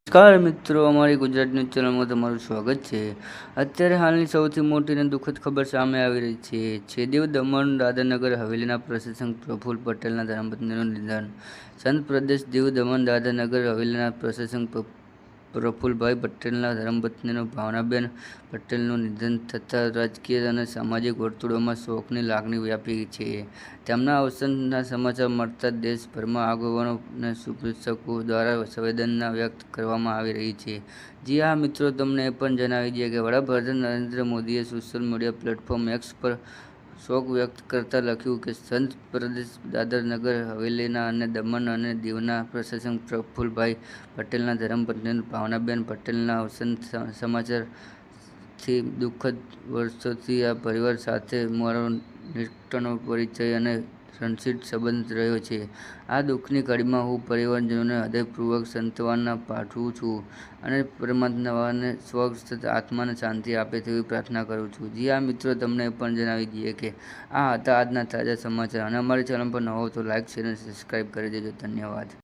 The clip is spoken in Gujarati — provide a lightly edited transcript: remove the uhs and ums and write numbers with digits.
નમસ્કાર મિત્રો, અમારી ગુજરાત ન્યૂઝ ચેનલમાં તમારું સ્વાગત છે. અત્યારે હાલની સૌથી મોટી અને દુઃખદ ખબર સામે આવી રહી છે. દીવ દમણ દાદરાનગર હવેલીના પ્રશાસક પ્રફુલ્લ પટેલના ધર્મપત્નીનું નિધન. સંત પ્રદેશ દીવ દમણ દાદરાનગર હવેલીના પ્રશાસક પ્રફુલ્લભાઈ પટેલના ધર્મપત્નીનું ભાવનાબેન પટેલનું નિધન થતાં રાજકીય અને સામાજિક વર્તુળોમાં શોકની લાગણી વ્યાપી છે. તેમના અવસાનના સમાચાર મળતા દેશભરમાં આગેવાનો અને શુભેચ્છકો દ્વારા સંવેદના વ્યક્ત કરવામાં આવી રહી છે. જી હા મિત્રો, તમને એ પણ જણાવી દઈએ કે વડાપ્રધાન નરેન્દ્ર મોદીએ સોશિયલ મીડિયા પ્લેટફોર્મ એક્સ પર શોક વ્યક્ત કરતા લખ્યું કે સંત પ્રદેશ દાદરાનગર હવેલીના અને દમણ અને દીવના પ્રશાસક પ્રફુલ્લભાઈ પટેલના ધર્મપત્ની ભાવનાબેન પટેલના અવસાન સમાચારથી દુઃખદ. વર્ષોથી આ પરિવાર સાથે મારો નિષ્ઠાનો પરિચય અને ઘનિષ્ઠ સંબંધ રહ્યો છે. આ દુઃખની ઘડીમાં હું પરિવારજનોને હૃદયપૂર્વક સાંત્વના પાઠવું છું અને પરમાત્માને સ્વસ્થ આત્માને શાંતિ આપે તેવી પ્રાર્થના કરું છું. જી હા મિત્રો, તમને એ પણ જણાવી દઈએ કે આ હતા આજના તાજા સમાચાર અને અમારી ચેનલ પર નવો હો તો લાઇક, શેર અને સબસ્ક્રાઈબ કરી દેજો. ધન્યવાદ.